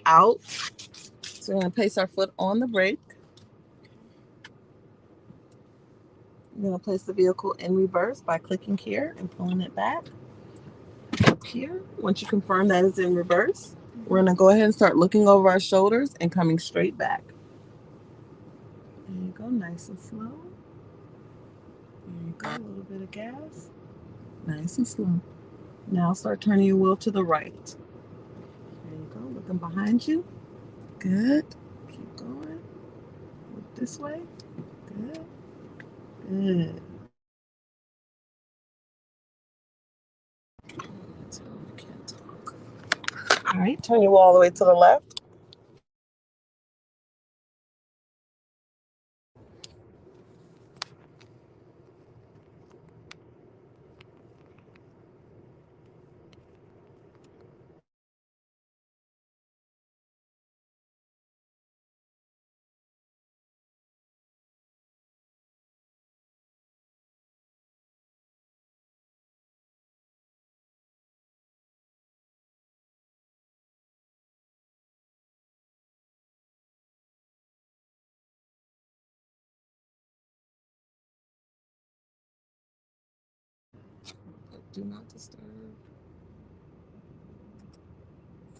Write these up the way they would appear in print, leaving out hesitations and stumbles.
out. So we're going to place our foot on the brake. We're going to place the vehicle in reverse by clicking here and pulling it back up here. Once you confirm that it's in reverse, we're going to go ahead and start looking over our shoulders and coming straight back. There you go, nice and slow. There you go, a little bit of gas. Nice and slow. Now start turning your wheel to the right. There you go, looking behind you. Good. Keep going. Look this way. Good. Good. Can't talk. All right, turn your wheel all the way to the left. Do not disturb.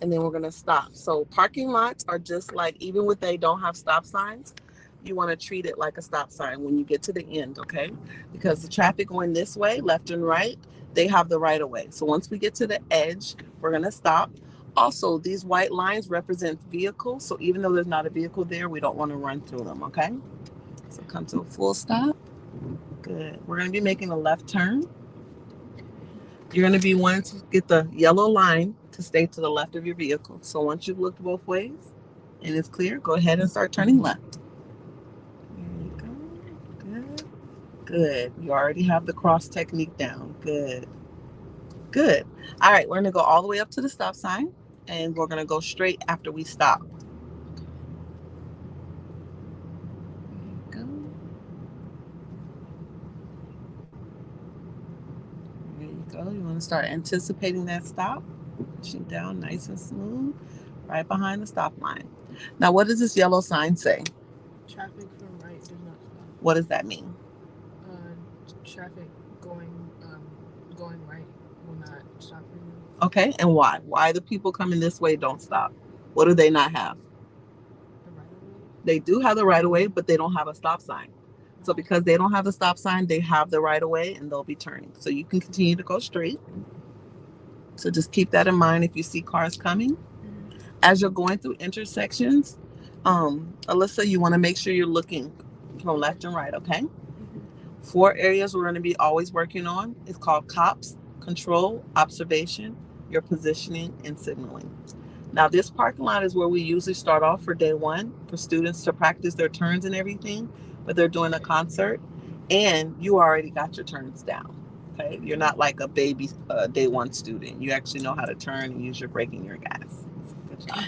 And then we're going to stop. So parking lots are just like, even when they don't have stop signs, you want to treat it like a stop sign when you get to the end, okay? Because the traffic going this way, left and right, they have the right of way. So once we get to the edge, we're going to stop. Also, these white lines represent vehicles. So even though there's not a vehicle there, we don't want to run through them, okay? So come to a full stop. Good. We're going to be making a left turn. You're going to be wanting to get the yellow line to stay to the left of your vehicle. So once you've looked both ways and it's clear, go ahead and start turning left. There you go. Good. Good. You already have the cross technique down. Good. Good. All right, we're going to go all the way up to the stop sign, and we're going to go straight after we stop. There you go. There you go. You want to start anticipating that stop. Pushing down nice and smooth, right behind the stop line. Now, what does this yellow sign say? Traffic from right do not stop. What does that mean? Traffic going right will not stop for you. Okay, and why? Why the people coming this way don't stop? What do they not have? The right of way. They do have the right of way, but they don't have a stop sign. So because they don't have the stop sign, they have the right of way and they'll be turning. So you can continue to go straight. So just keep that in mind if you see cars coming. As you're going through intersections, Alyssa, you want to make sure you're looking from left and right, okay? 4 areas we're going to be always working on. It's called COPS, control, observation, your positioning, and signaling. Now, this parking lot is where we usually start off for day one for students to practice their turns and everything, but they're doing a concert and you already got your turns down. Okay, you're not like a baby day one student. You actually know how to turn and use your brake and your gas. Good job.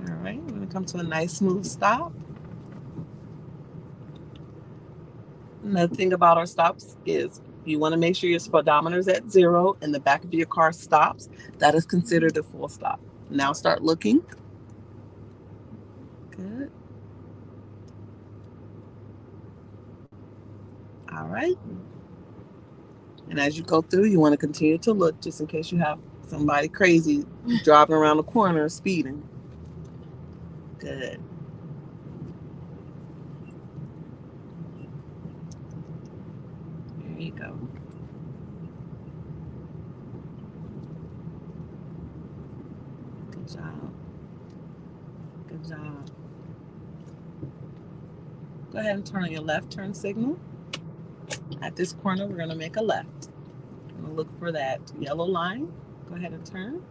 All right, we're going to come to a nice smooth stop. Another thing about our stops is you want to make sure your speedometer is at 0 and the back of your car stops. That is considered a full stop. Now start looking. Good. All right. And as you go through, you want to continue to look just in case you have somebody crazy driving around the corner speeding. Good. There you go. Good job. Good job. Go ahead and turn on your left turn signal. At this corner, we're going to make a left. I'm going to look for that yellow line. Go ahead and turn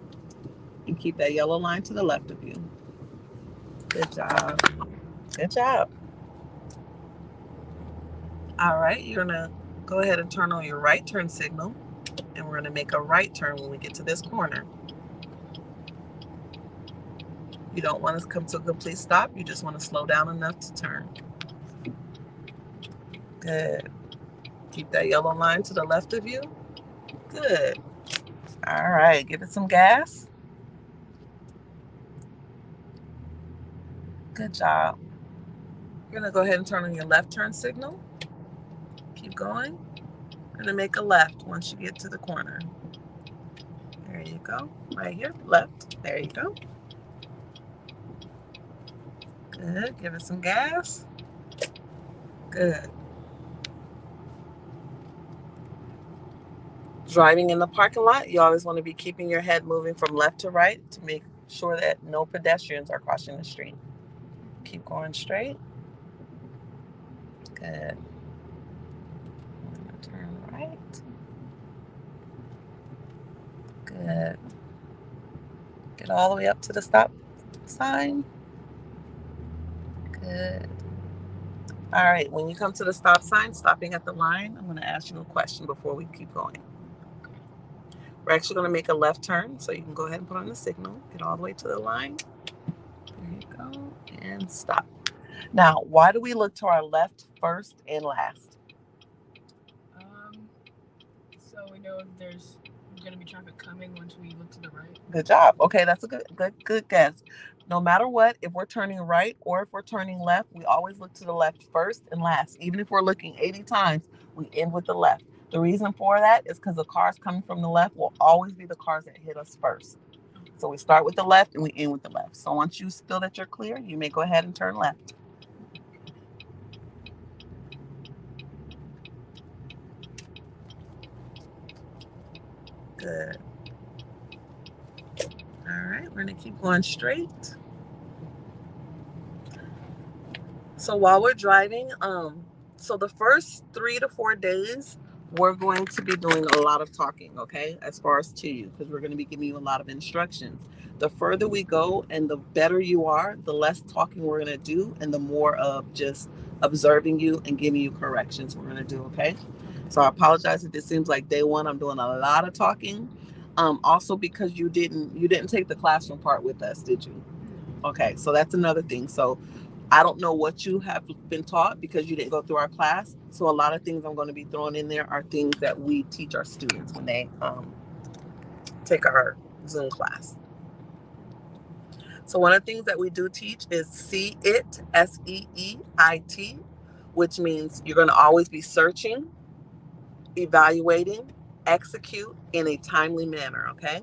and keep that yellow line to the left of you. Good job. Good job. All right, you're going to go ahead and turn on your right turn signal, and we're going to make a right turn when we get to this corner. You don't want to come to a complete stop. You just want to slow down enough to turn. Good. Keep that yellow line to the left of you. Good. All right, give it some gas. Good job. You're going to go ahead and turn on your left turn signal. Keep going. You're going to make a left once you get to the corner. There you go. Right here, left. There you go. Good. Give it some gas. Good. Driving in the parking lot, you always want to be keeping your head moving from left to right to make sure that no pedestrians are crossing the street. Keep going straight. Good. Turn right. Good. Get all the way up to the stop sign. Good. All right, when you come to the stop sign, stopping at the line, I'm going to ask you a question before we keep going. We're actually going to make a left turn, so you can go ahead and put on the signal. Get all the way to the line. There you go. And stop. Now, why do we look to our left first and last? So we know if there's going to be traffic coming once we look to the right. Good job. Okay, that's a good guess. No matter what, if we're turning right or if we're turning left, we always look to the left first and last. Even if we're looking 80 times, we end with the left. The reason for that is because the cars coming from the left will always be the cars that hit us first. So we start with the left and we end with the left. So once you feel that you're clear, you may go ahead and turn left. Good. All right, we're going to keep going straight. So while we're driving, so the first 3 to 4 days, we're going to be doing a lot of talking, okay, as far as to you, because we're going to be giving you a lot of instructions. The further we go and the better you are, the less talking we're going to do and the more of just observing you and giving you corrections we're going to do, okay? So I apologize if it seems like day one I'm doing a lot of talking. Also because you didn't take the classroom part with us, did you? Okay, so that's another thing. So I don't know what you have been taught because you didn't go through our class. So a lot of things I'm going to be throwing in there are things that we teach our students when they take our Zoom class. So one of the things that we do teach is see it, SEEIT, which means you're going to always be searching, evaluating, execute in a timely manner, okay?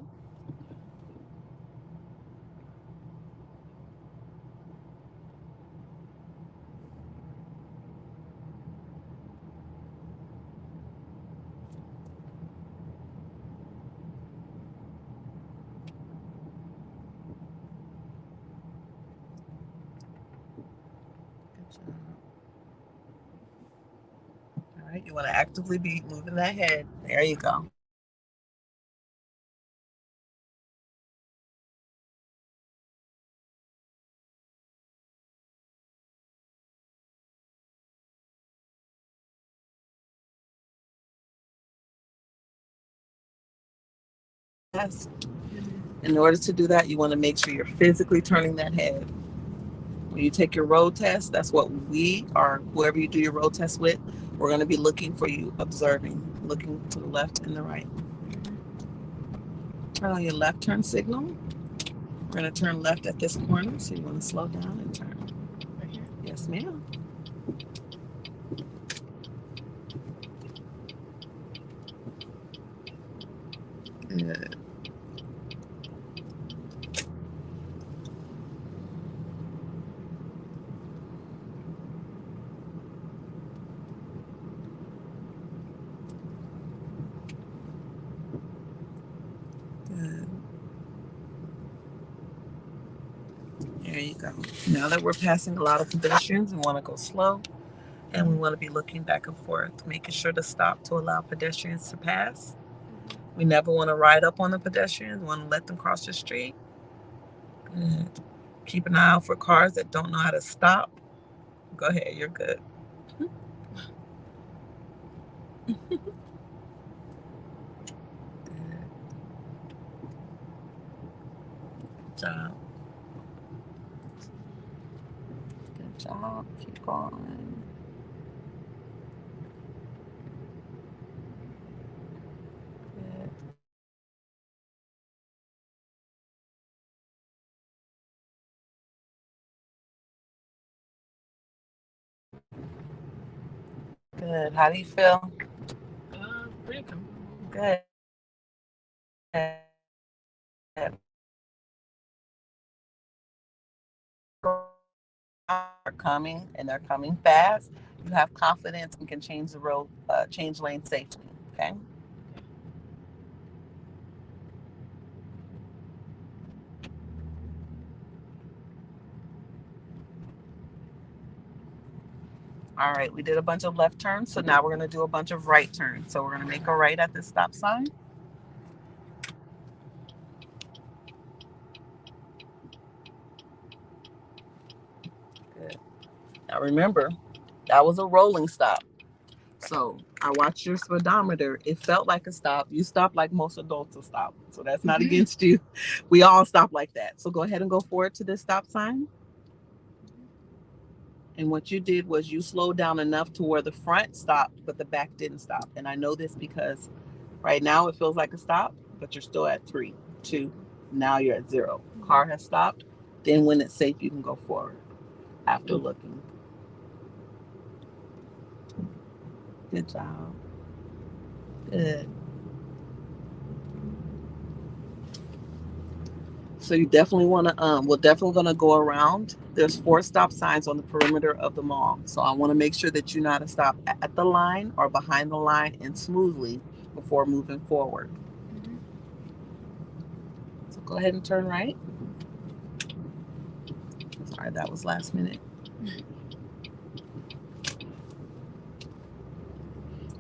Good job. All right, you want to actively be moving that head. There you go. Yes. In order to do that, you want to make sure you're physically turning that head. When you take your road test, that's what we or whoever you do your road test with, we're going to be looking for you observing, looking to the left and the right. Turn on your left turn signal. We're going to turn left at this corner, so you want to slow down and turn. Right here? Yes, ma'am. Good. Good. There you go. Now that we're passing a lot of pedestrians, we want to go slow and we want to be looking back and forth, making sure to stop to allow pedestrians to pass. We never want to ride up on the pedestrians. We want to let them cross the street. Good. Keep an eye out for cars that don't know how to stop. Go ahead, you're good. Good. Good job. Good job. Keep going. Good. Good. How do you feel? Pretty comfortable. Good. Are coming and they're coming fast. You have confidence and can change the road, change lane safely. Okay. All right. We did a bunch of left turns, so now we're going to do a bunch of right turns. So we're going to make a right at the stop sign. Good. Now remember, that was a rolling stop. So I watched your speedometer. It felt like a stop. You stopped like most adults will stop. So that's not against you. We all stop like that. So go ahead and go forward to this stop sign. And what you did was you slowed down enough to where the front stopped, but the back didn't stop. And I know this because right now it feels like a stop, but you're still at 3, 2. Now you're at 0. Car has stopped. Then when it's safe, you can go forward after looking. Good job. Good. So you definitely want to we're definitely going to go around. There's 4 stop signs on the perimeter of the mall. So I want to make sure that you know how to stop at the line or behind the line and smoothly before moving forward. So go ahead and turn right. Sorry, that was last minute.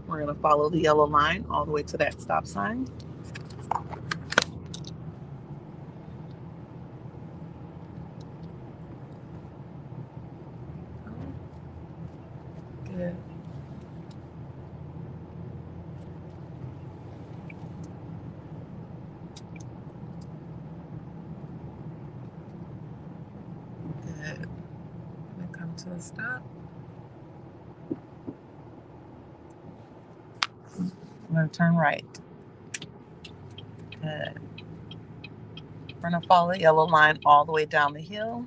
We're going to follow the yellow line all the way to that stop sign. Good. Good. Going to come to a stop. We're going to turn right. Good. We're going to follow the yellow line all the way down the hill.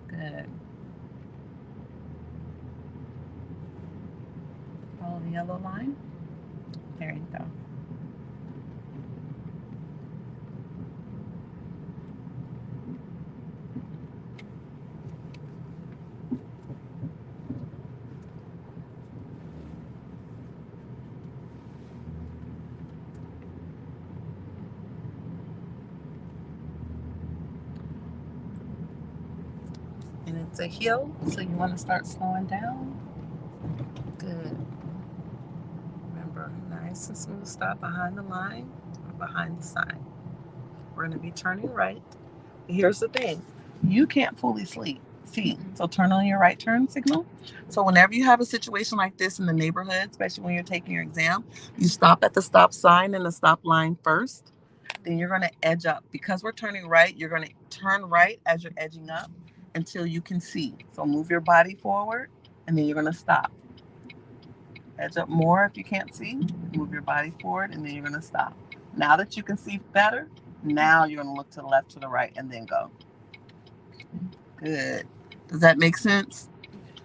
Good. Follow the yellow line. There you go. And it's a hill, so you want to start slowing down. Good. Remember, nice and smooth stop behind the line or behind the sign. We're going to be turning right. Here's the thing. You can't fully see. So turn on your right turn signal. So whenever you have a situation like this in the neighborhood, especially when you're taking your exam, you stop at the stop sign and the stop line first. Then you're going to edge up. Because we're turning right, you're going to turn right as you're edging up until you can see. So move your body forward and then you're going to stop. Edge up more if you can't see. Move your body forward and then you're going to stop. Now that you can see better, now you're going to look to the left, to the right, and then go. Good. Does that make sense?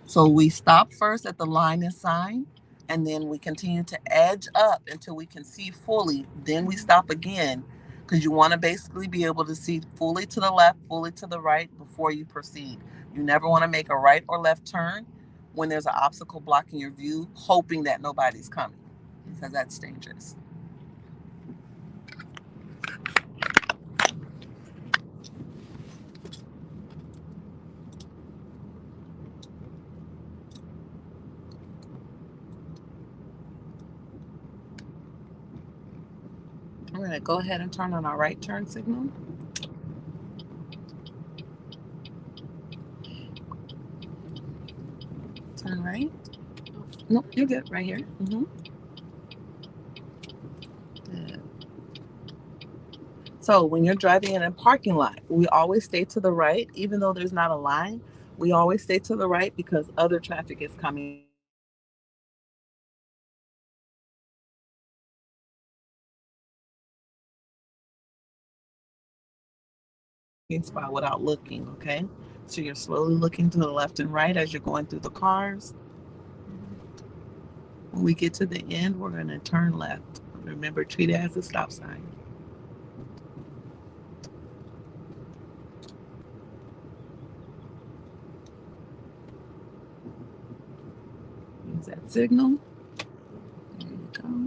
So we stop first at the line and sign, and then we continue to edge up until we can see fully. Then we stop again because you want to basically be able to see fully to the left, fully to the right before you proceed. You never want to make a right or left turn when there's an obstacle blocking your view, hoping that nobody's coming, because that's dangerous. We're going to go ahead and turn on our right turn signal. Turn right. Nope, you're good right here. Good. So when you're driving in a parking lot, we always stay to the right, even though there's not a line. We always stay to the right because other traffic is coming by. So you don't want to get into a spot without looking, okay? So you're slowly looking to the left and right as you're going through the cars. When we get to the end, we're going to turn left. Remember, treat it as a stop sign. Use that signal. There you go.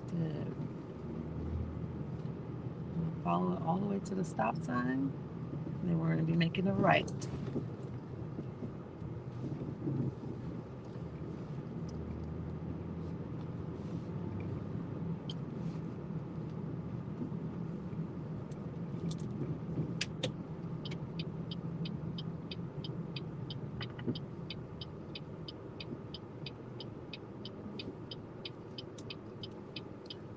Good. Follow it all the way to the stop sign. And then we're going to be making a right.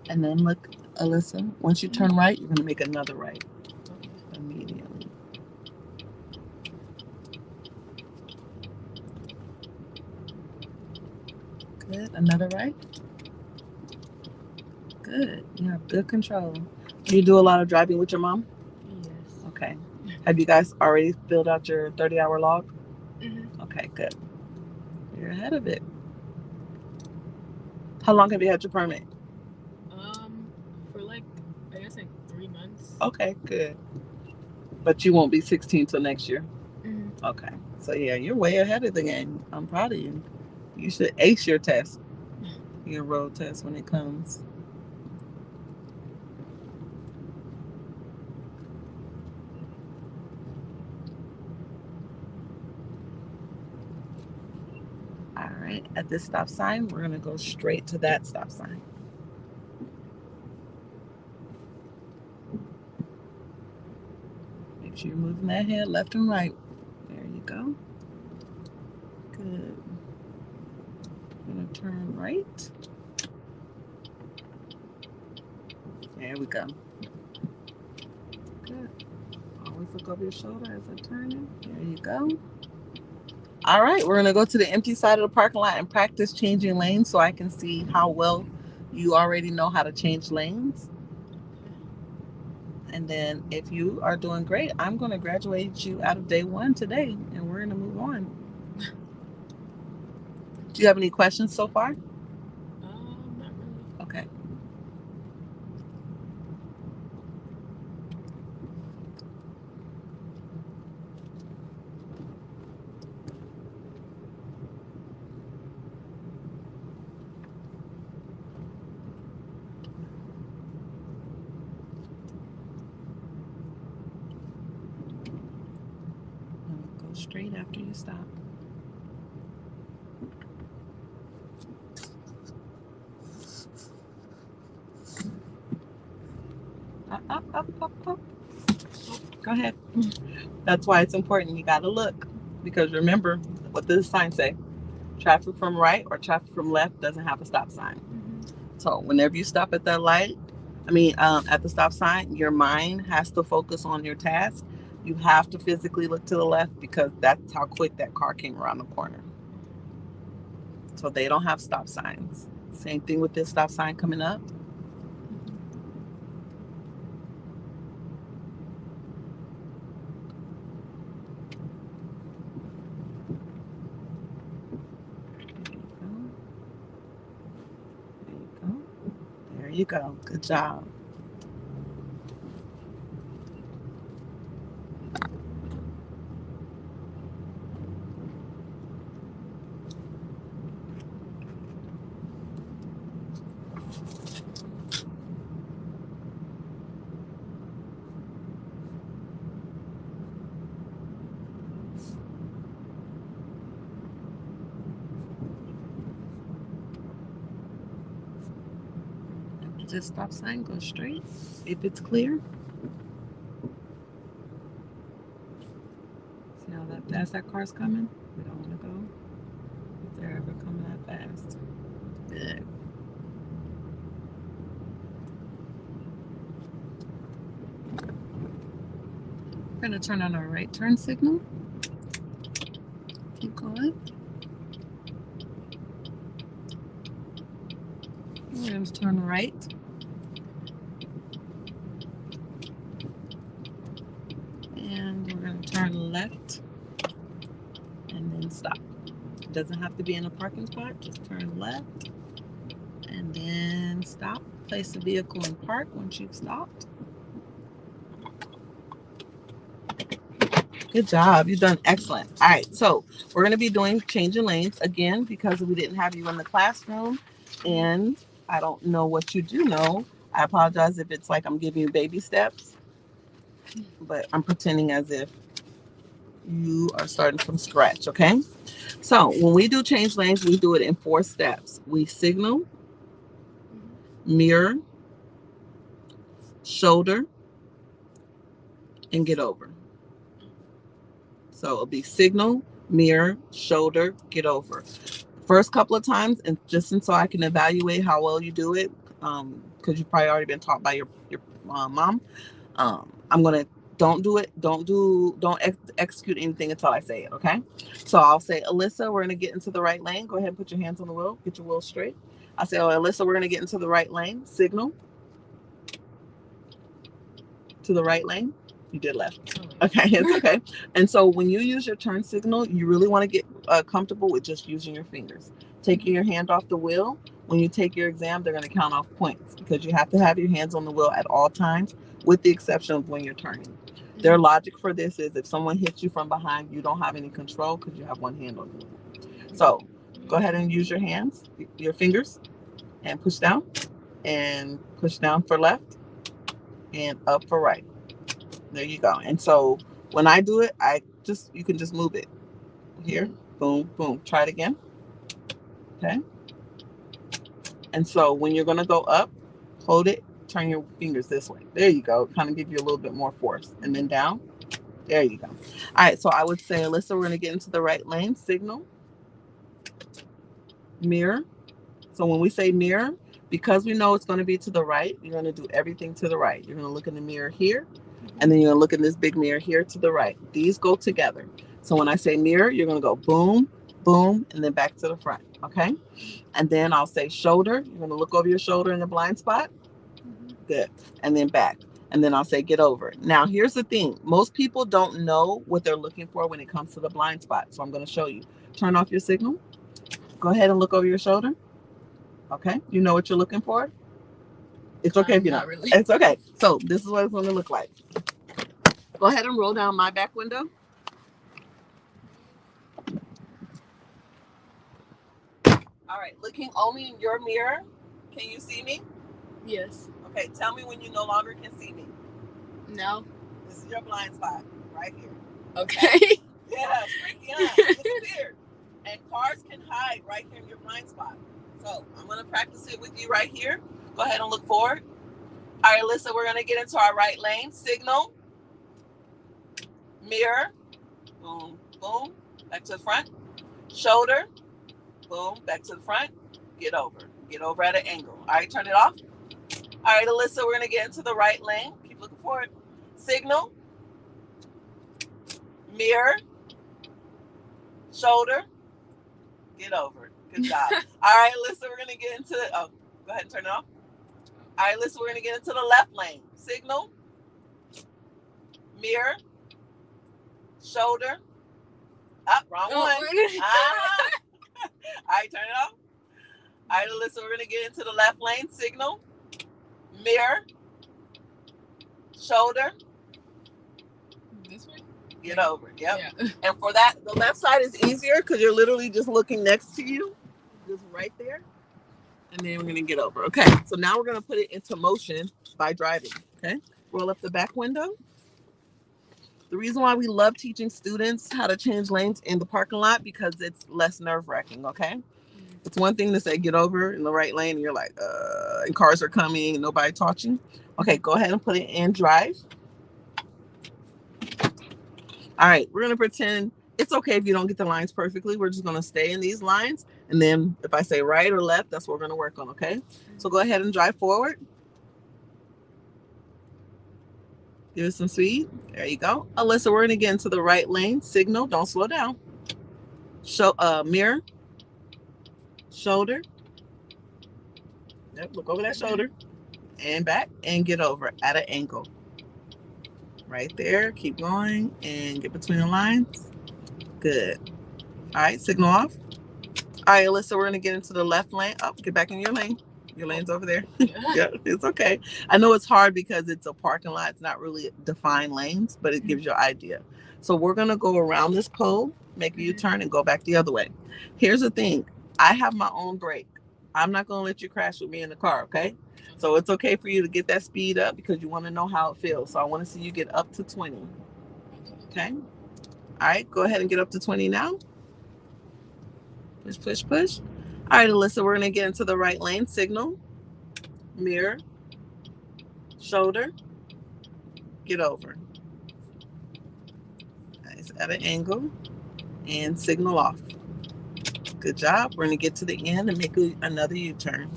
And then look, Alyssa, once you turn right, you're going to make another right immediately. Good. Another right. Good. You have good control. Do you do a lot of driving with your mom? Yes. Okay. Have you guys already filled out your 30-hour log? Mm-hmm. Okay, good. You're ahead of it. How long have you had your permit? For like, I guess like 3 months. Okay, good. But you won't be 16 till next year? Mm-hmm. Okay. So, yeah, you're way ahead of the game. I'm proud of you. You should ace your test, your road test when it comes. All right. At this stop sign, we're going to go straight to that stop sign. Make sure you're moving that head left and right. There you go. Good. I'm going to turn right. There we go. Good. Always look over your shoulder as I turn it. There you go. All right, we're going to go to the empty side of the parking lot and practice changing lanes so I can see how well you already know how to change lanes. And then if you are doing great, I'm going to graduate you out of day 1 today, and we're going to move on. Do you have any questions so far? Not really. Okay. Go straight after you stop. Up. Go ahead. That's why it's important. You got to look. Because remember, what does the sign say? Traffic from right or traffic from left doesn't have a stop sign. Mm-hmm. So whenever you stop at that light, at the stop sign, your mind has to focus on your task. You have to physically look to the left because that's how quick that car came around the corner. So they don't have stop signs. Same thing with this stop sign coming up. There you go. Good job. After this stop sign, go straight. If it's clear. See how that fast that car's coming? We don't want to go if they're ever coming that fast. Good. We're going to turn on our right turn signal. Keep going. We're going to turn right. And turn left, and then stop. It doesn't have to be in a parking spot. Just turn left, and then stop. Place the vehicle in park once you've stopped. Good job. You've done excellent. All right. So we're going to be doing changing lanes again because we didn't have you in the classroom. And I don't know what you do know. I apologize if it's like I'm giving you baby steps, but I'm pretending as if you are starting from scratch. Okay. So when we do change lanes, we do it in 4 steps. We signal, mirror, shoulder, and get over. So it'll be signal, mirror, shoulder, get over. First couple of times, and just so I can evaluate how well you do it, because you've probably already been taught by your mom. I'm gonna don't execute anything until I say it. Okay. So I'll say, Alyssa, we're gonna get into the right lane. Go ahead and put your hands on the wheel. Get your wheel straight. I say, oh, Alyssa, we're gonna get into the right lane. Signal to the right lane. You did left. Okay, it's okay. And so when you use your turn signal, you really want to get comfortable with just using your fingers. Taking your hand off the wheel. When you take your exam, they're going to count off points because you have to have your hands on the wheel at all times, with the exception of when you're turning. Their logic for this is if someone hits you from behind, you don't have any control because you have one hand on the wheel. So go ahead and use your hands, your fingers, and push down for left and up for right. There you go. And so when I do it, you can just move it here. Boom, boom. Try it again. Okay. And so when you're going to go up, hold it, turn your fingers this way. There you go. Kind of give you a little bit more force. And then down. There you go. All right. So I would say, Alyssa, we're going to get into the right lane. Signal. Mirror. So when we say mirror, because we know it's going to be to the right, you're going to do everything to the right. You're going to look in the mirror here. And then you're going to look in this big mirror here to the right. These go together. So when I say mirror, you're going to go boom, boom, and then back to the front. Okay. And then I'll say shoulder. You're going to look over your shoulder in the blind spot. Good. And then back. And then I'll say get over. Now, here's the thing. Most people don't know what they're looking for when it comes to the blind spot. So I'm going to show you. Turn off your signal. Go ahead and look over your shoulder. Okay. You know what you're looking for? It's okay if you're not. Really. It's okay. So this is what it's going to look like. Go ahead and roll down my back window. All right. Looking only in your mirror. Can you see me? Yes. Okay. Tell me when you no longer can see me. No. This is your blind spot right here. Okay. Yeah. Freaky, huh? Disappeared. And cars can hide right here in your blind spot. So I'm going to practice it with you right here. Go ahead and look forward. All right, Alyssa, we're going to get into our right lane. Signal. Mirror. Boom, boom. Back to the front. Shoulder. Boom. Back to the front. Get over. Get over at an angle. All right, turn it off. All right, Alyssa, we're going to get into the right lane. Keep looking forward. Signal. Mirror. Shoulder. Get over. Good job. All right, Alyssa, we're going to get into go ahead and turn it off. All right, Alyssa, we're going to get into the left lane. Signal. Mirror. Shoulder. Wrong one. All right, turn it off. All right, Alyssa, we're going to get into the left lane. Signal. Mirror. Shoulder. This way? Get over. Yep. Yeah. And for that, the left side is easier because you're literally just looking next to you. Just right there. And then we're going to get over. Okay. So now we're going to put it into motion by driving. Okay. Roll up the back window. The reason why we love teaching students how to change lanes in the parking lot because it's less nerve-wracking. Okay. It's one thing to say get over in the right lane and you're like, and cars are coming and nobody taught you. Okay, go ahead and put it in drive. All right, we're gonna pretend it's okay if you don't get the lines perfectly. We're just gonna stay in these lines. And then if I say right or left, that's what we're gonna work on, okay? So go ahead and drive forward. Give it some speed. There you go. Alyssa, we're gonna get into the right lane. Signal, don't slow down. Mirror. Shoulder. Yep, look over that shoulder. And back and get over at an angle. Right there. Keep going and get between the lines. Good. All right, signal off. All right, Alyssa, we're going to get into the left lane. Oh, get back in your lane. Your lane's over there. Yeah, it's okay. I know it's hard because it's a parking lot. It's not really defined lanes, but it gives you an idea. So we're going to go around this pole, make a U-turn, and go back the other way. Here's the thing. I have my own brake. I'm not going to let you crash with me in the car, okay? So it's okay for you to get that speed up because you want to know how it feels. So I want to see you get up to 20. Okay? All right, go ahead and get up to 20 now. Push, push, push. All right, Alyssa, we're going to get into the right lane. Signal, mirror, shoulder, get over. Nice, at an angle, and signal off. Good job. We're going to get to the end and make another U-turn.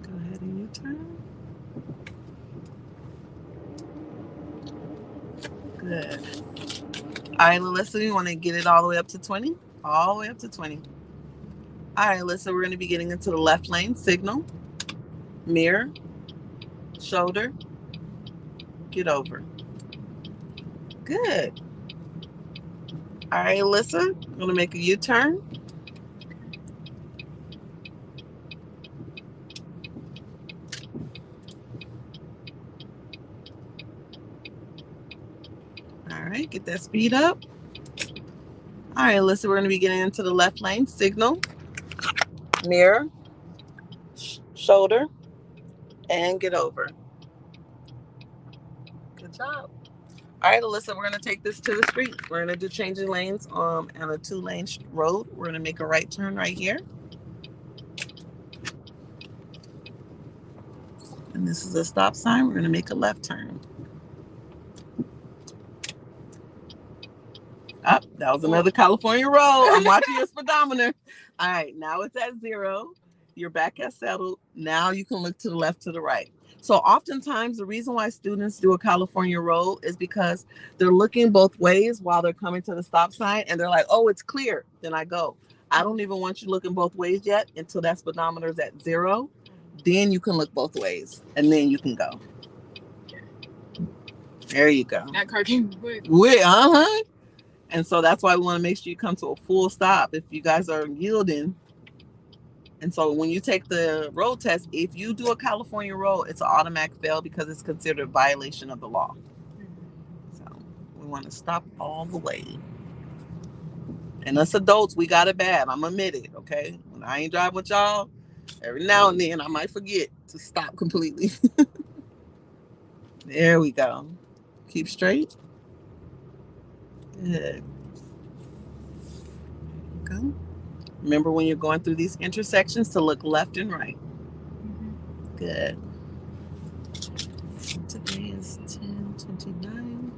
Go ahead and U-turn. Good. All right, Alyssa, you want to get it all the way up to 20? All the way up to 20. All right, Alyssa, we're going to be getting into the left lane. Signal, mirror, shoulder, get over. Good. All right, Alyssa, I'm going to make a U-turn. All right, get that speed up. All right, Alyssa, we're going to be getting into the left lane. Signal, mirror, shoulder, and get over. Good job. All right, Alyssa, we're going to take this to the street. We're going to do changing lanes on a 2-lane road. We're going to make a right turn right here. And this is a stop sign. We're going to make a left turn. That was another California road. I'm watching your speedometer. All right, now it's at 0. Your back has settled. Now you can look to the left, to the right. So oftentimes the reason why students do a California roll is because they're looking both ways while they're coming to the stop sign and they're like, oh, it's clear. Then I go. I don't even want you looking both ways yet until that speedometer is at 0. Then you can look both ways and then you can go. There you go. That car came quick. And so that's why we want to make sure you come to a full stop if you guys are yielding. And so when you take the road test, if you do a California roll, it's an automatic fail because it's considered a violation of the law. So we want to stop all the way. And us adults, we got it bad. I'm admitted, okay? When I ain't driving with y'all, every now and then I might forget to stop completely. There we go. Keep straight. Good. Go. Remember when you're going through these intersections to look left and right. Good. Today is 10:29.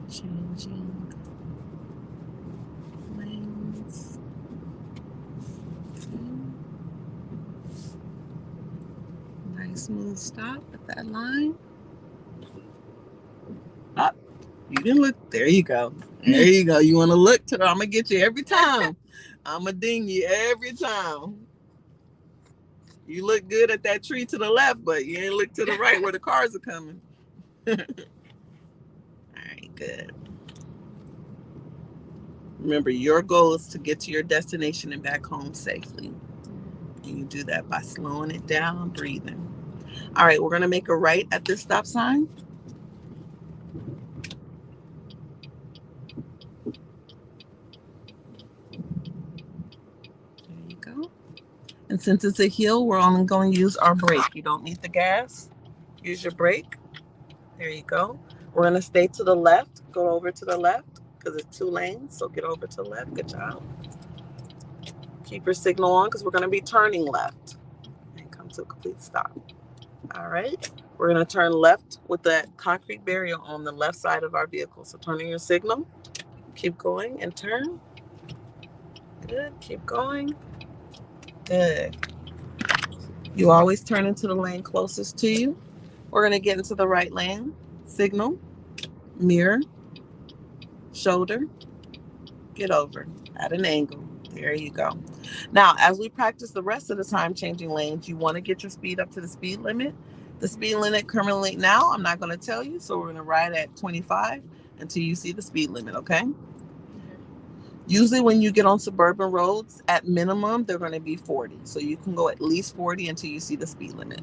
Changing lanes. Nice smooth stop at that line. Up. You didn't look. There you go. There you go. You want to look to I'm going to get you every time. I'm going to ding you every time. You look good at that tree to the left, but you ain't look to the right where the cars are coming. All right, good. Remember, your goal is to get to your destination and back home safely. And you do that by slowing it down, breathing. All right, we're going to make a right at this stop sign. And since it's a hill, we're only going to use our brake. You don't need the gas. Use your brake. There you go. We're going to stay to the left. Go over to the left because it's 2 lanes. So get over to the left. Good job. Keep your signal on because we're going to be turning left and come to a complete stop. All right. We're going to turn left with that concrete barrier on the left side of our vehicle. So turning your signal. Keep going and turn. Good. Keep going. Good. You always turn into the lane closest to you. We're going to get into the right lane. Signal, mirror, shoulder, get over at an angle. There you go. Now, as we practice the rest of the time changing lanes, you want to get your speed up to the speed limit. The speed limit currently now, I'm not going to tell you, so we're going to ride at 25 until you see the speed limit, okay? Usually when you get on suburban roads, at minimum, they're going to be 40. So you can go at least 40 until you see the speed limit.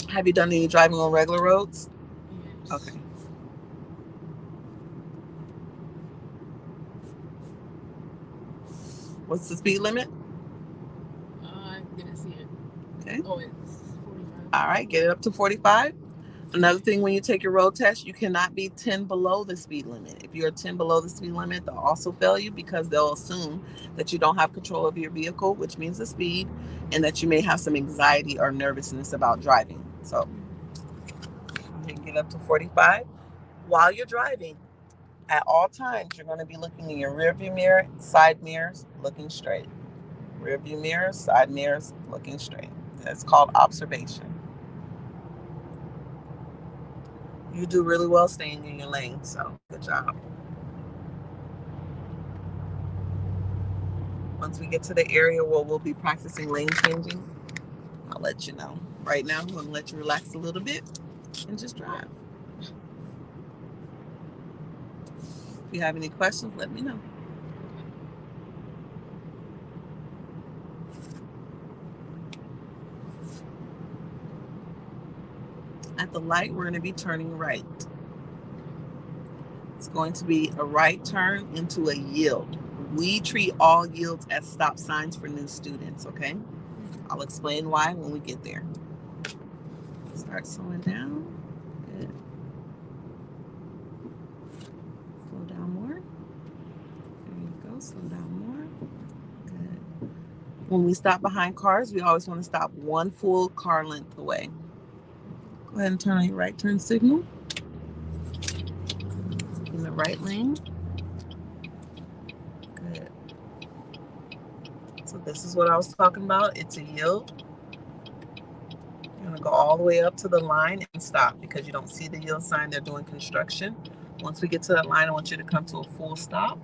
Have you done any driving on regular roads? Yes. Okay. What's the speed limit? I didn't see it. Okay. Oh, it's 45. All right, get it up to 45. Another thing, when you take your road test, you cannot be 10 below the speed limit. If you're 10 below the speed limit, they'll also fail you because they'll assume that you don't have control of your vehicle, which means the speed, and that you may have some anxiety or nervousness about driving. So you can get up to 45. While you're driving, at all times, you're going to be looking in your rear view mirror, side mirrors, looking straight. Rear view mirrors, side mirrors, looking straight. That's called observation. You do really well staying in your lane, so good job. Once we get to the area where we'll be practicing lane changing, I'll let you know. Right now, I'm going to let you relax a little bit and just drive. If you have any questions, let me know. At the light, we're going to be turning right. It's going to be a right turn into a yield. We treat all yields as stop signs for new students, okay? I'll explain why when we get there. Start slowing down. Good. Slow down more. There you go. Slow down more. Good. When we stop behind cars, we always want to stop one full car length away. Go ahead and turn on your right turn signal. In the right lane. Good. So this is what I was talking about. It's a yield. You're going to go all the way up to the line and stop because you don't see the yield sign. They're doing construction. Once we get to that line, I want you to come to a full stop.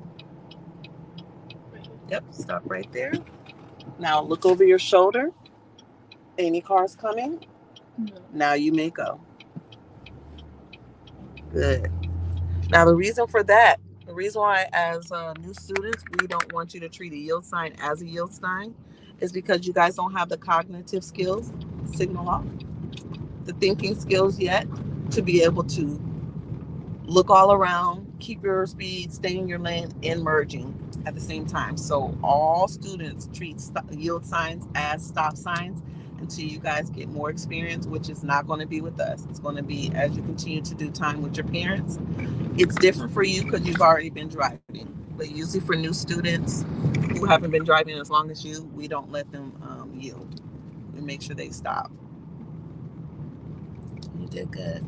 Yep, stop right there. Now look over your shoulder. Any cars coming? No. Now you may go. Good. Now the reason for that, the reason why as new students, we don't want you to treat a yield sign as a yield sign is because you guys don't have the cognitive skills, signal off, the thinking skills yet to be able to look all around, keep your speed, stay in your lane, and merging at the same time. So all students treat yield signs as stop signs until you guys get more experience, which is not going to be with us. It's going to be as you continue to do time with your parents. It's different for you because you've already been driving. But usually for new students who haven't been driving as long as you, we don't let them yield. We make sure they stop. You did good.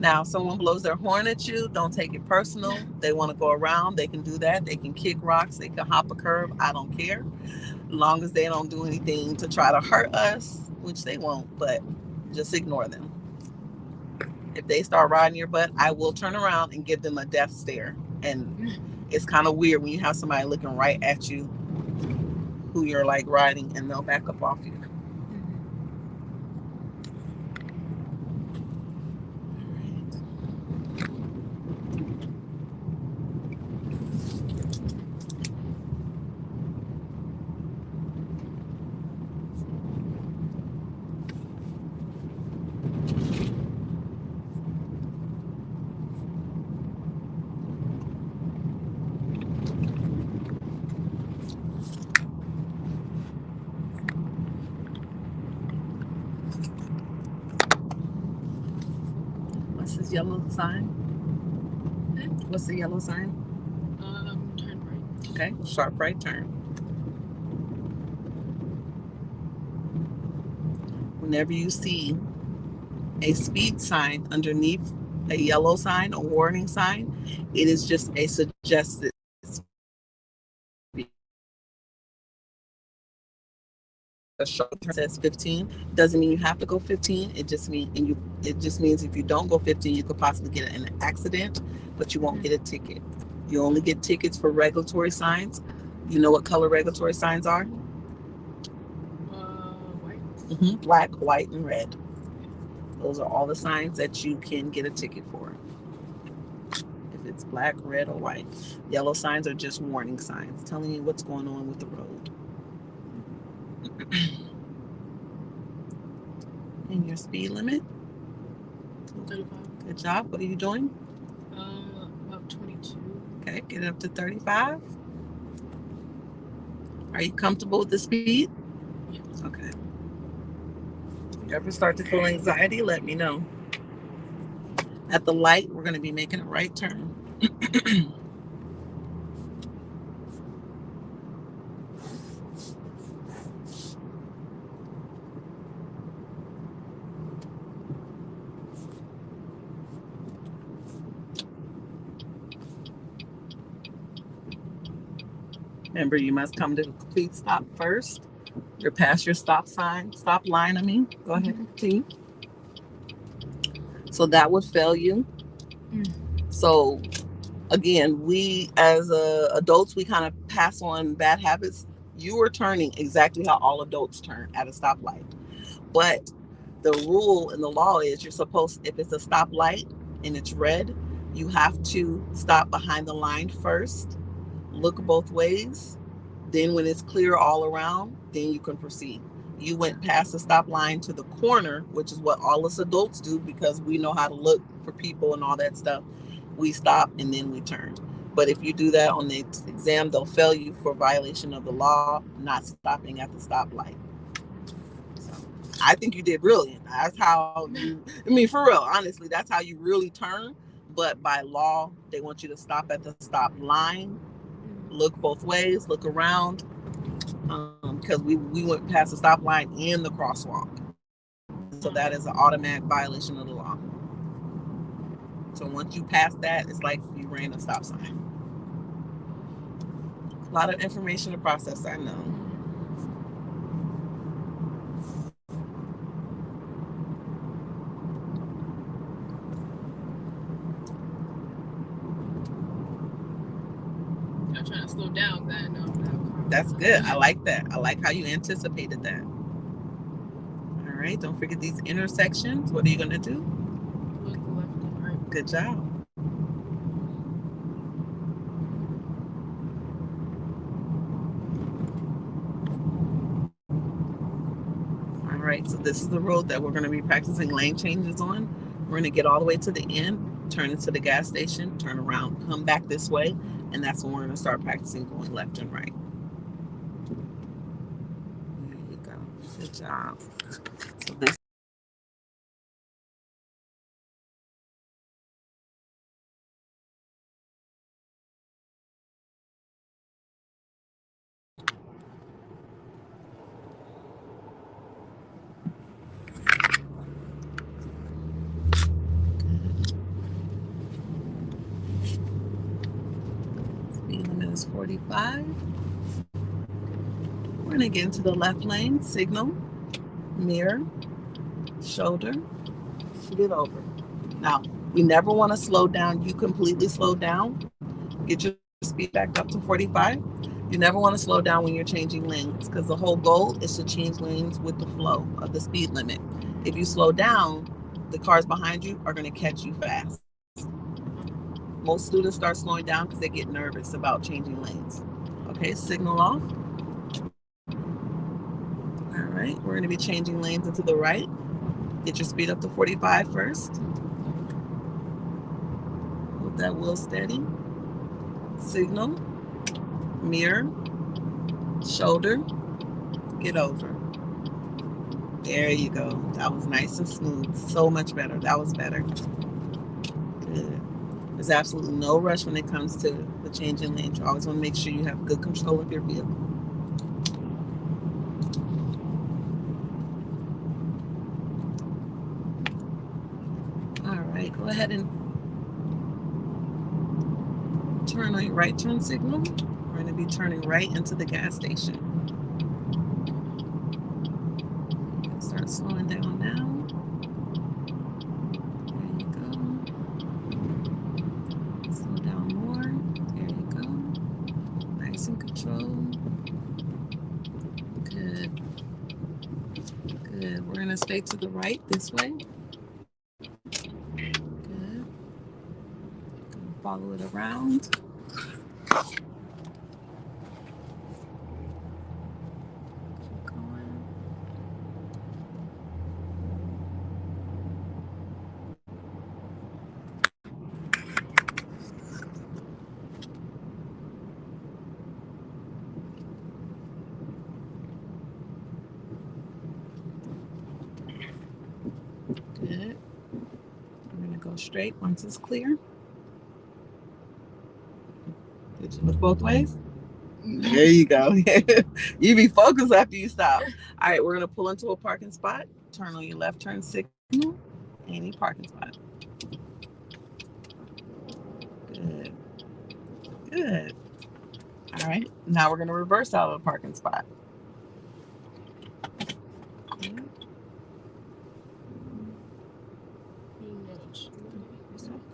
Now, if someone blows their horn at you, don't take it personal. They want to go around, they can do that. They can kick rocks, they can hop a curb. I don't care. As long as they don't do anything to try to hurt us, which they won't, but just ignore them. If they start riding your butt, I will turn around and give them a death stare. And it's kind of weird when you have somebody looking right at you who you're like riding and they'll back up off you. What's this yellow sign? What's the yellow sign? Turn right. Okay, sharp right turn. Whenever you see a speed sign underneath a yellow sign, a warning sign, it is just a suggested speed. a shoulder turn says 15. Doesn't mean you have to go 15. It just means if you don't go 15, you could possibly get in an accident, but you won't get a ticket. You only get tickets for regulatory signs. You know what color regulatory signs are? White. Black, white, and red. Those are all the signs that you can get a ticket for. If it's black, red, or white. Yellow signs are just warning signs, telling you what's going on with the road. And your speed limit? 35. Good job. What are you doing? About 22. Okay, get it up to 35. Are you comfortable with the speed? Yes. Okay. If you ever start to feel anxiety, let me know. At the light, we're going to be making a right turn. Remember, you must come to a complete stop first. You're past your stop line, I mean. Go ahead and continue. So that would fail you. So again, we as adults, we kind of pass on bad habits. You are turning exactly how all adults turn at a stoplight. But the rule in the law is you're supposed, if it's a stoplight and it's red, you have to stop behind the line first, look both ways. Then when it's clear all around, then you can proceed. You went past the stop line to the corner, which is what all us adults do because we know how to look for people and all that stuff. We stop and then we turn. But if you do that on the exam, they'll fail you for violation of the law, not stopping at the stoplight. So I think you did brilliant. That's how you, I mean, for real, honestly, that's how you really turn. But by law, they want you to stop at the stop line, look both ways, look around, because we went past the stop line and the crosswalk. So that is an automatic violation of the law. So once you pass that, it's like you ran a stop sign. A lot of information to process, I know. I'm trying to slow down because I know. That's good. I like that. I like how you anticipated that. All right. Don't forget these intersections. What are you going to do? Look left and right. Good job. All right. So this is the road that we're going to be practicing lane changes on. We're going to get all the way to the end, turn into the gas station, turn around, come back this way, and that's when we're going to start practicing going left and right. There you go. Good job. So this speed limit is 45. We're going to get into the left lane, signal, mirror, shoulder, get over. Now, we never want to slow down. You completely slow down. Get your speed back up to 45. You never want to slow down when you're changing lanes because the whole goal is to change lanes with the flow of the speed limit. If you slow down, the cars behind you are going to catch you fast. Most students start slowing down because they get nervous about changing lanes. Okay, signal off. All right, we're going to be changing lanes into the right. Get your speed up to 45 first. Hold that wheel steady. Signal, mirror, shoulder, get over. There you go. That was nice and smooth. So much better. That was better. Good. There's absolutely no rush when it comes to the changing lanes. You always want to make sure you have good control of your vehicle. All right, go ahead and turn on your right turn signal. We're going to be turning right into the gas station. slowing down now. There you go. Slow down more. There you go. Nice and controlled. Good. Good. We're going to stay to the right this way. Good. Follow it around. Keep going. Good. We're going to go straight once it's clear. Did you look both ways? There you go. You be focused after you stop. All right, we're going to pull into a parking spot. Turn on your left turn signal. Any parking spot. Good. Good. All right, now we're going to reverse out of the parking spot. Good.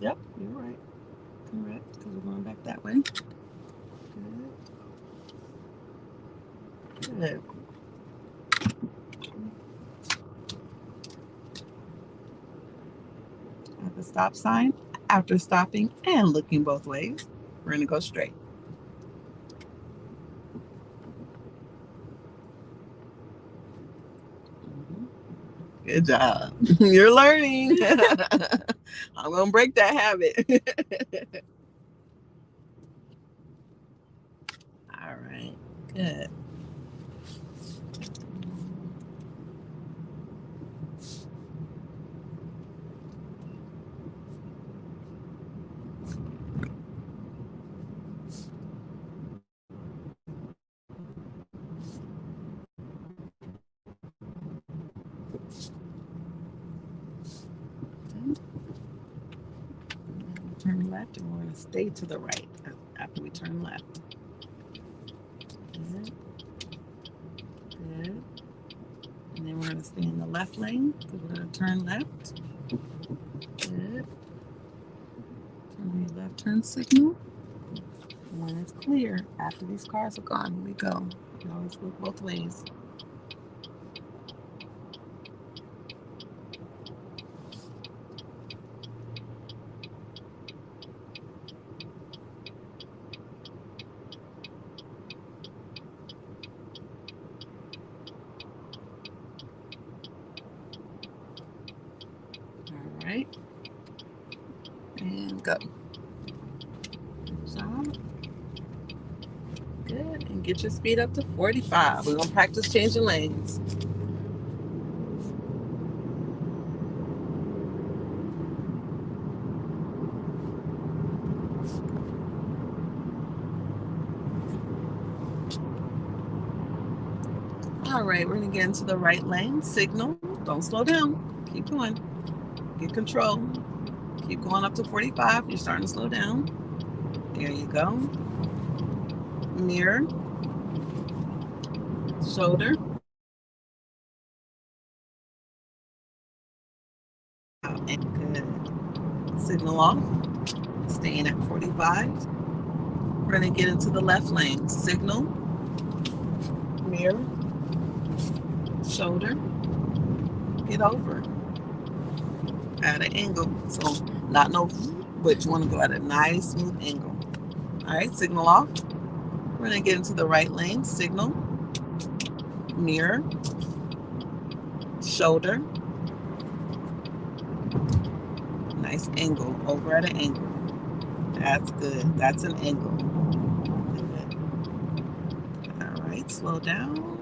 Yep, you're right. Correct, because we're going back that way. Good. Good. At the stop sign, after stopping and looking both ways, we're going to go straight. Good job. You're learning. I'm going to break that habit. All right. Good. Turn left, and we're going to stay to the right after we turn left. Good. Good. And then we're going to stay in the left lane because we're going to turn left. Good. Turn on your left turn signal. And when it's clear, after these cars are gone, here we go. You always look both ways. All right. And go. Good job. Good. And get your speed up to 45. We're going to practice changing lanes. All right, we're going to get into the right lane. Signal. Don't slow down. Keep going. Get control. Keep going up to 45. You're starting to slow down. There you go. Mirror. Shoulder. Good. Signal off. Staying at 45. We're going to get into the left lane. Signal. Mirror. Shoulder. Get over. At an angle. So not no, but you want to go at a nice smooth angle. All right, signal off. We're going to get into the right lane. Signal. Mirror. Shoulder. Nice angle. Over at an angle. That's good. That's an angle. Good. All right, slow down.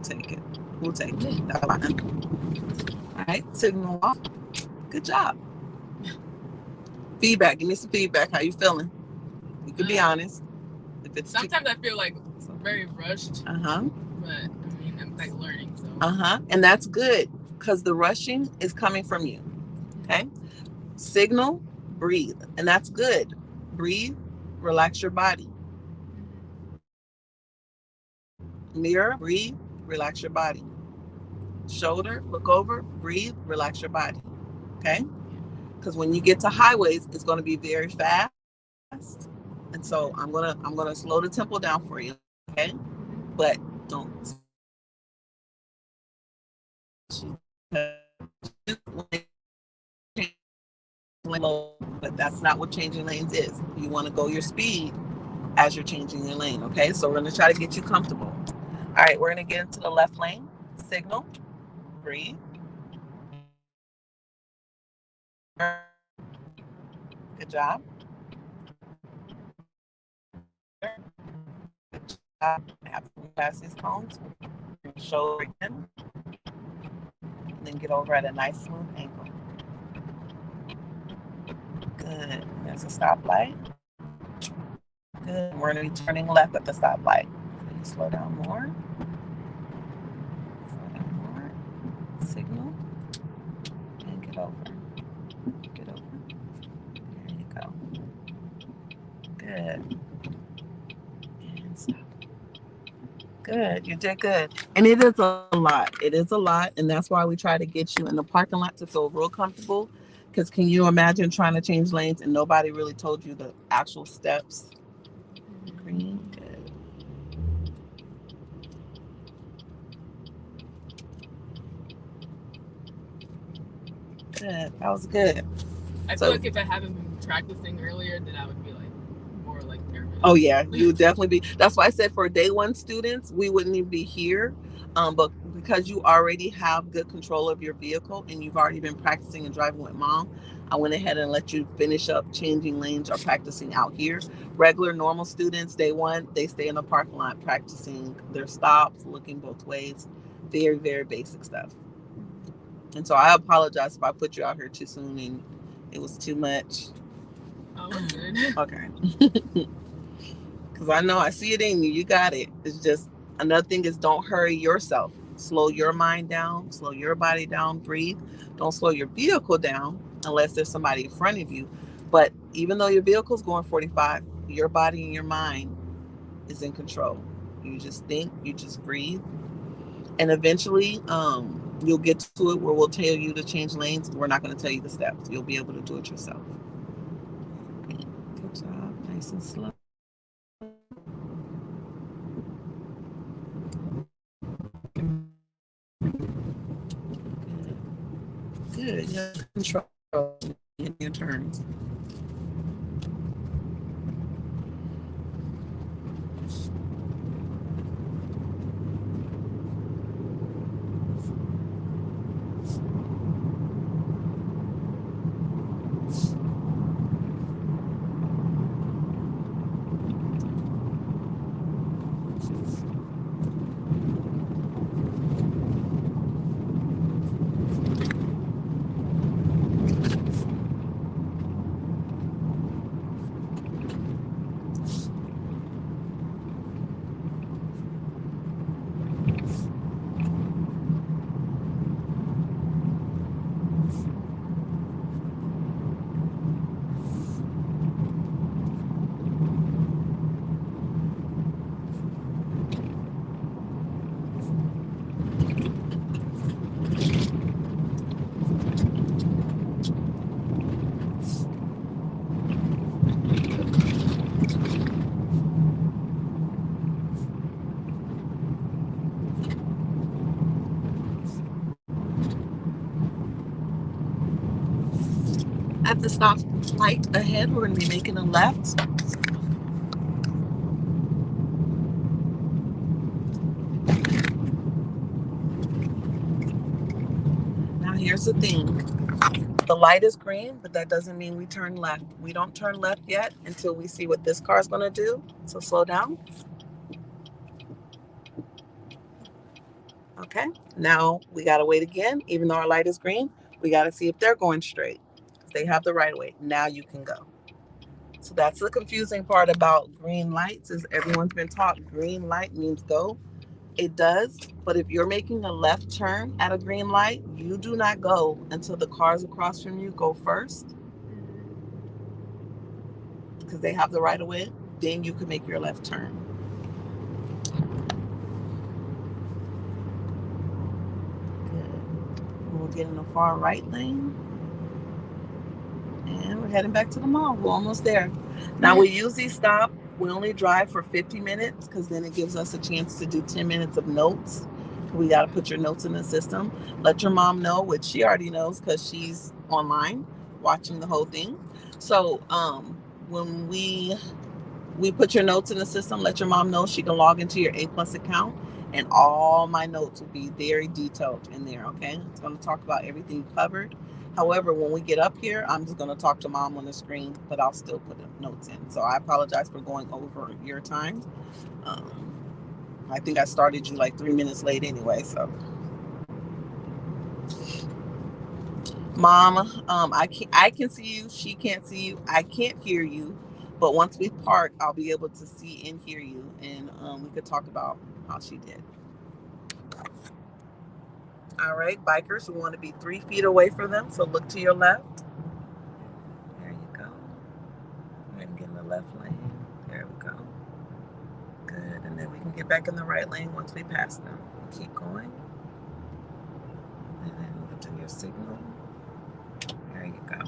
Take it. We'll take it. That's fine. All right, signal off. Good job. Feedback. Give me some feedback. How you feeling? You can be honest. If it's sometimes I feel like very rushed. But I mean, I'm like learning. So. And that's good because the rushing is coming from you. Okay. Signal. Breathe, and that's good. Breathe. Relax your body. Mirror. Breathe. relax your body. Shoulder, look over, breathe, relax your body. Okay? Because when you get to highways, it's going to be very fast. And so I'm gonna slow the tempo down for you. Okay? But don't but that's not what changing lanes is. You want to go your speed as you're changing your lane. Okay, so we're going to try to get you comfortable. All right, we're going to get into the left lane. Signal, breathe. Good job. Good job. Have pass these cones. Shoulder again. And then get over at a nice smooth angle. Good. There's a stoplight. Good. We're going to be turning left at the stoplight. So you slow down more. Slow down more. Signal. And get over. Get over. There you go. Good. And stop. Good. You did good. And it is a lot. It is a lot. And that's why we try to get you in the parking lot to feel real comfortable. Because can you imagine trying to change lanes and nobody really told you the actual steps? Green. Good. Good. That was good. I feel like if I haven't been practicing earlier, then I would be like more like nervous. Oh yeah, you would definitely be. That's why I said for day one students, we wouldn't even be here. But because you already have good control of your vehicle and you've already been practicing and driving with mom, I went ahead and let you finish up changing lanes or practicing out here. Regular normal students, day one, they stay in the parking lot practicing their stops, looking both ways. Very, very basic stuff. And so I apologize if I put you out here too soon and it was too much. Oh, we're good. Okay. Because I know I see it in you. You got it. It's just another thing is don't hurry yourself. Slow your mind down. Slow your body down. Breathe. Don't slow your vehicle down unless there's somebody in front of you. But even though your vehicle's going 45, your body and your mind is in control. You just think. You just breathe. And eventually, you'll get to it where we'll tell you to change lanes. We're not going to tell you the steps. You'll be able to do it yourself. Good job. Nice and slow. Good. You have control in your turns. At the stop light ahead, we're going to be making a left. Now here's the thing. The light is green, but that doesn't mean we turn left. We don't turn left yet until we see what this car is going to do. So slow down. Okay. Now we got to wait again. Even though our light is green, we got to see if they're going straight. They have the right of way. Now you can go. So that's the confusing part about green lights is everyone's been taught green light means go. It does, but if you're making a left turn at a green light, you do not go until the cars across from you go first because they have the right of way. Then you can make your left turn. We'll get in the far right lane. And we're heading back to the mall. We're almost there. Now we usually stop. We only drive for 50 minutes because then it gives us a chance to do 10 minutes of notes. We got to put your notes in the system. Let your mom know, which she already knows because she's online watching the whole thing. So when we put your notes in the system, let your mom know, she can log into your A+ account, and all my notes will be very detailed in there, okay? It's going to talk about everything you covered. However, when we get up here, I'm just going to talk to mom on the screen, but I'll still put the notes in. So I apologize for going over your time. I think I started you like 3 minutes late anyway, so. Mom, I can see you. She can't see you. I can't hear you. But once we park, I'll be able to see and hear you, and we could talk about how she did. All right, bikers, we want to be 3 feet away from them, so look to your left. There you go. Go ahead and get in the left lane. There we go. Good, and then we can get back in the right lane once we pass them. Keep going. And then we'll do your signal. There you go.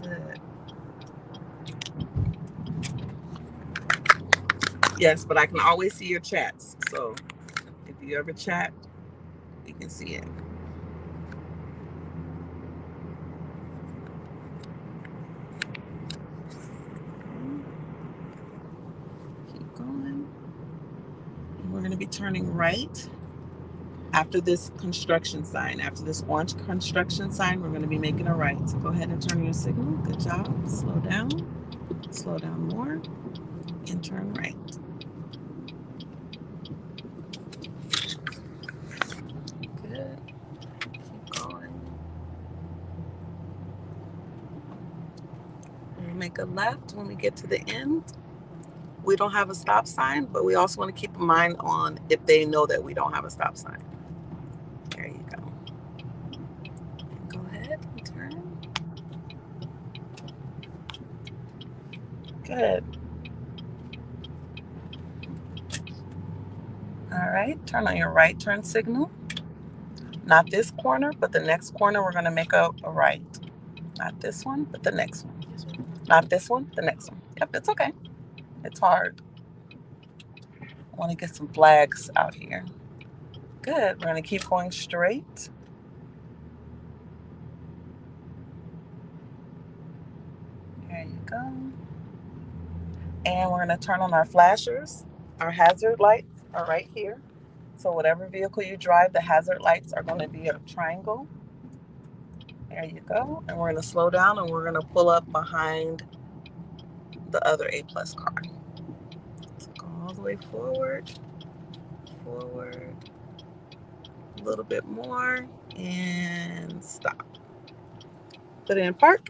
Good. Yes, but I can always see your chats. So if you ever chat, we can see it. Keep going. And we're going to be turning right after this construction sign. After this orange construction sign, we're going to be making a right. So go ahead and turn your signal. Good job. Slow down. Slow down more. And turn right. Good. Keep going. We'll make a left when we get to the end. We don't have a stop sign, but we also want to keep in mind on if they know that we don't have a stop sign. There you go. And go ahead and turn. Good. All right, turn on your right turn signal. Not this corner, but the next corner we're going to make a right. Not this one, but the next one. Not this one, the next one. Yep, it's okay. It's hard. I want to get some flags out here. Good. We're going to keep going straight. There you go. And we're going to turn on our flashers. Our hazard lights are right here. So whatever vehicle you drive, the hazard lights are going to be a triangle. There you go. And we're going to slow down and we're going to pull up behind the other A+ car. So go all the way forward, a little bit more, and stop. Put it in park.